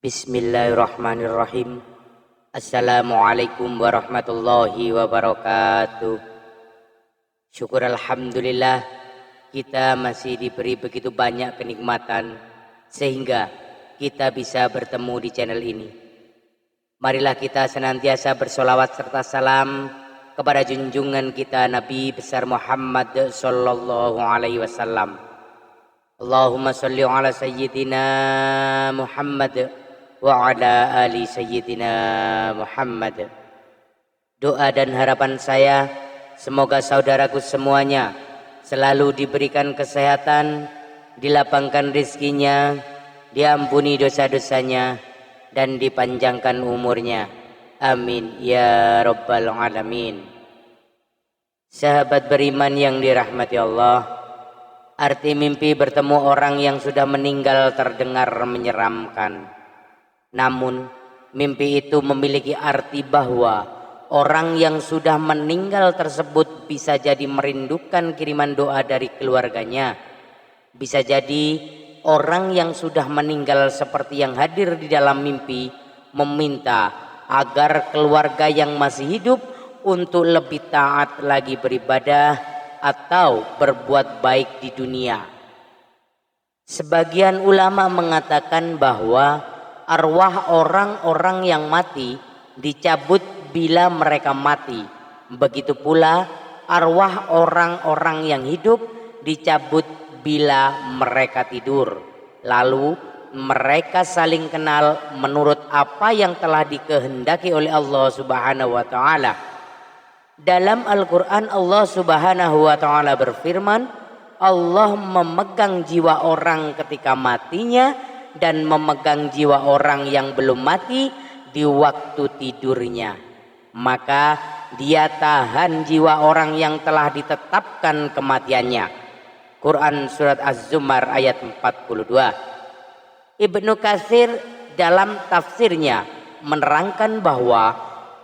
Bismillahirrahmanirrahim. Assalamualaikum warahmatullahi wabarakatuh. Syukur alhamdulillah kita masih diberi begitu banyak kenikmatan sehingga kita bisa bertemu di channel ini. Marilah kita senantiasa bersolawat serta salam kepada junjungan kita Nabi besar Muhammad sallallahu alaihi wasallam. Allahumma sholli ala sayyidina Muhammad wa ala ali sayyidina Muhammad. Doa dan harapan saya semoga saudaraku semuanya selalu diberikan kesehatan, dilapangkan rizkinya, diampuni dosa-dosanya, dan dipanjangkan umurnya. Amin ya rabbal alamin. Sahabat beriman yang dirahmati Allah, arti mimpi bertemu orang yang sudah meninggal terdengar menyeramkan. Namun mimpi itu memiliki arti bahwa orang yang sudah meninggal tersebut bisa jadi merindukan kiriman doa dari keluarganya. Bisa jadi orang yang sudah meninggal seperti yang hadir di dalam mimpi meminta agar keluarga yang masih hidup untuk lebih taat lagi beribadah atau berbuat baik di dunia. Sebagian ulama mengatakan bahwa arwah orang-orang yang mati dicabut bila mereka mati. Begitu pula arwah orang-orang yang hidup dicabut bila mereka tidur. Lalu mereka saling kenal menurut apa yang telah dikehendaki oleh Allah Subhanahu wa taala. Dalam Al-Qur'an Allah Subhanahu wa taala berfirman, Allah memegang jiwa orang ketika matinya dan memegang jiwa orang yang belum mati di waktu tidurnya. Maka dia tahan jiwa orang yang telah ditetapkan kematiannya. Quran surat Az-Zumar ayat 42. Ibnu Katsir dalam tafsirnya menerangkan bahwa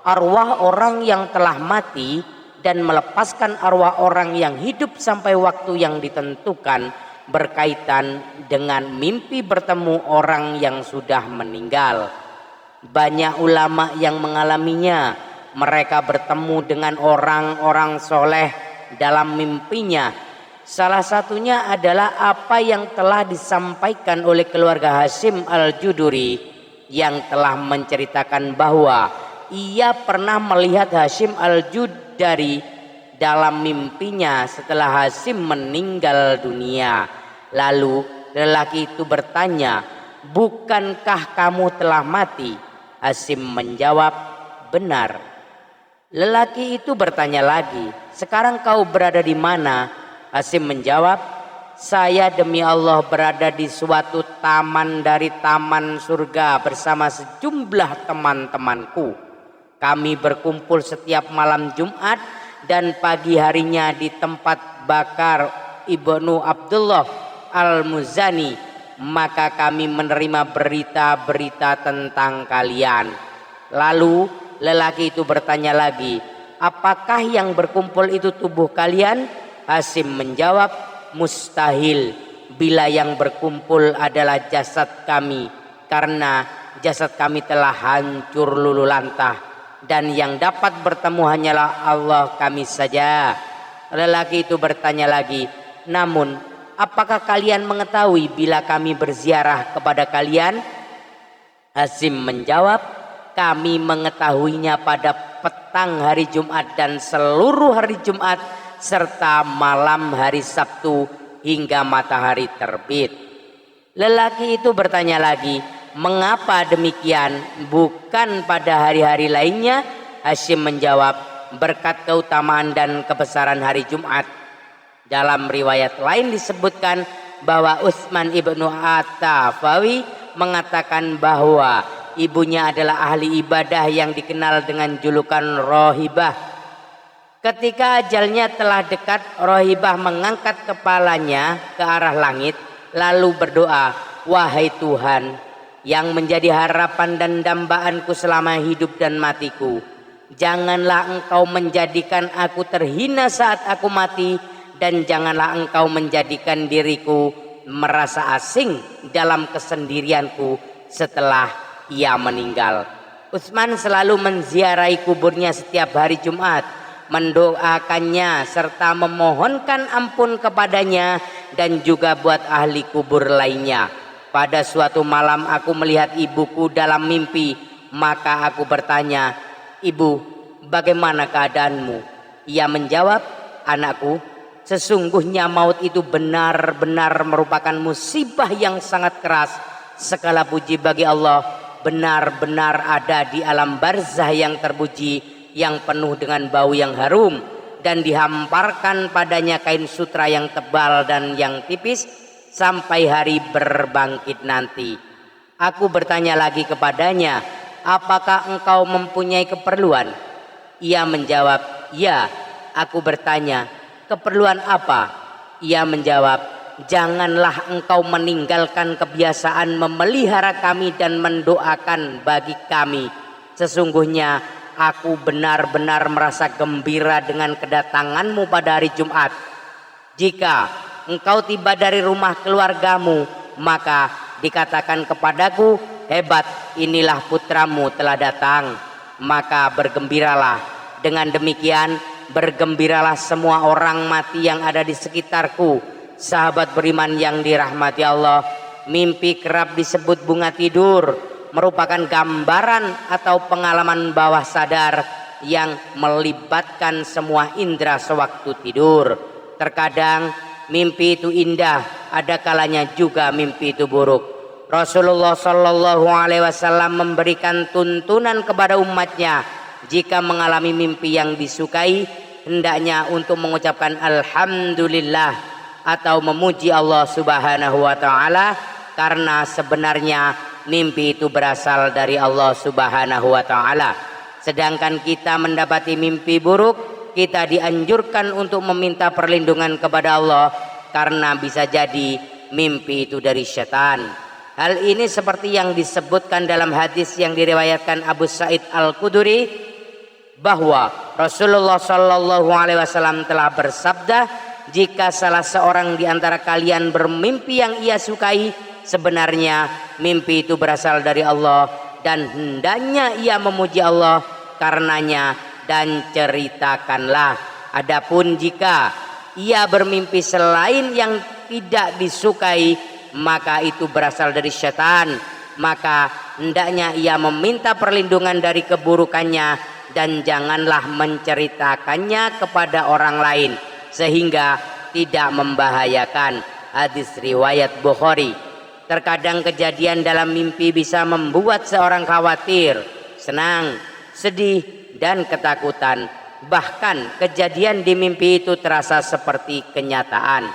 arwah orang yang telah mati dan melepaskan arwah orang yang hidup sampai waktu yang ditentukan berkaitan dengan mimpi bertemu orang yang sudah meninggal. Banyak ulama yang mengalaminya. Mereka bertemu dengan orang-orang soleh dalam mimpinya. Salah satunya adalah apa yang telah disampaikan oleh keluarga Hashim Al-Juduri yang telah menceritakan bahwa ia pernah melihat Hashim Al-Judari dalam mimpinya setelah Hashim meninggal dunia. Lalu lelaki itu bertanya, bukankah kamu telah mati? Hashim menjawab, benar. Lelaki itu bertanya lagi, sekarang kau berada di mana? Hashim menjawab, saya demi Allah berada di suatu taman dari taman surga bersama sejumlah teman-temanku. Kami berkumpul setiap malam Jumat dan pagi harinya di tempat Bakar Ibnu Abdullah Al-Muzani. Maka kami menerima berita-berita tentang kalian. Lalu lelaki itu bertanya lagi, apakah yang berkumpul itu tubuh kalian? Hashim menjawab, mustahil bila yang berkumpul adalah jasad kami, karena jasad kami telah hancur luluh lantah dan yang dapat bertemu hanyalah Allah kami saja. Lelaki itu bertanya lagi, namun apakah kalian mengetahui bila kami berziarah kepada kalian? Hashim menjawab, kami mengetahuinya pada petang hari Jumat dan seluruh hari Jumat serta malam hari Sabtu hingga matahari terbit. Lelaki itu bertanya lagi, mengapa demikian? Bukan pada hari-hari lainnya? Hashim menjawab, berkat keutamaan dan kebesaran hari Jumat. Dalam riwayat lain disebutkan bahwa Utsman ibnu At-Tafawi mengatakan bahwa ibunya adalah ahli ibadah yang dikenal dengan julukan Rohibah. Ketika ajalnya telah dekat, Rohibah mengangkat kepalanya ke arah langit lalu berdoa, wahai Tuhan yang menjadi harapan dan dambaanku selama hidup dan matiku, janganlah Engkau menjadikan aku terhina saat aku mati, dan janganlah Engkau menjadikan diriku merasa asing dalam kesendirianku setelah ia meninggal. Utsman selalu menziarahi kuburnya setiap hari Jumat, mendoakannya serta memohonkan ampun kepadanya dan juga buat ahli kubur lainnya. Pada suatu malam aku melihat ibuku dalam mimpi, maka aku bertanya, "Ibu, bagaimana keadaanmu?" Ia menjawab, "Anakku, sesungguhnya maut itu benar-benar merupakan musibah yang sangat keras. Segala puji bagi Allah, benar-benar ada di alam barzah yang terpuji, yang penuh dengan bau yang harum, dan dihamparkan padanya kain sutra yang tebal dan yang tipis sampai hari berbangkit nanti." Aku bertanya lagi kepadanya, "Apakah engkau mempunyai keperluan?" Ia menjawab, "Ya." Aku bertanya, "Keperluan apa?" Ia menjawab, "Janganlah engkau meninggalkan kebiasaan memelihara kami dan mendoakan bagi kami. Sesungguhnya aku benar-benar merasa gembira dengan kedatanganmu pada hari Jumat. Jika engkau tiba dari rumah keluargamu, maka dikatakan kepadaku, 'Hebat, inilah putramu telah datang.' Maka bergembiralah. Dengan demikian bergembiralah semua orang mati yang ada di sekitarku." Sahabat beriman yang dirahmati Allah, mimpi kerap disebut bunga tidur, merupakan gambaran atau pengalaman bawah sadar yang melibatkan semua indera sewaktu tidur. Terkadang mimpi itu indah, ada kalanya juga mimpi itu buruk. Rasulullah Shallallahu Alaihi Wasallam memberikan tuntunan kepada umatnya, jika mengalami mimpi yang disukai, hendaknya untuk mengucapkan alhamdulillah atau memuji Allah Subhanahu wa taala, karena sebenarnya mimpi itu berasal dari Allah Subhanahu wa taala. Sedangkan kita mendapati mimpi buruk, kita dianjurkan untuk meminta perlindungan kepada Allah, karena bisa jadi mimpi itu dari setan. Hal ini seperti yang disebutkan dalam hadis yang diriwayatkan Abu Sa'id Al-Khudri, bahwa Rasulullah Shallallahu Alaihi Wasallam telah bersabda, "Jika salah seorang di antara kalian bermimpi yang ia sukai, sebenarnya mimpi itu berasal dari Allah, dan hendaknya ia memuji Allah karenanya, dan ceritakanlah. Adapun jika ia bermimpi selain yang tidak disukai, maka itu berasal dari setan, maka hendaknya ia meminta perlindungan dari keburukannya, dan janganlah menceritakannya kepada orang lain sehingga tidak membahayakan." Hadis riwayat Bukhari. Terkadang kejadian dalam mimpi bisa membuat seorang khawatir, senang, sedih, dan ketakutan. Bahkan kejadian di mimpi itu terasa seperti kenyataan.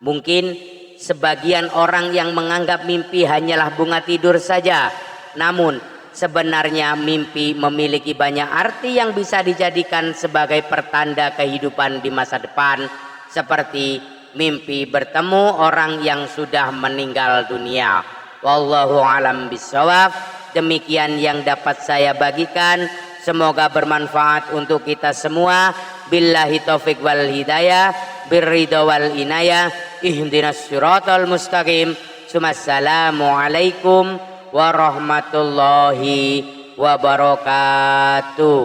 Mungkin sebagian orang yang menganggap mimpi hanyalah bunga tidur saja, namun sebenarnya mimpi memiliki banyak arti yang bisa dijadikan sebagai pertanda kehidupan di masa depan, seperti mimpi bertemu orang yang sudah meninggal dunia. Wallahu alam bisawab. Demikian yang dapat saya bagikan, semoga bermanfaat untuk kita semua. Billahi taufik wal hidayah, birridha wal inayah, ihdinas siratal mustaqim. Assalamualaikum warahmatullahi wabarakatuh.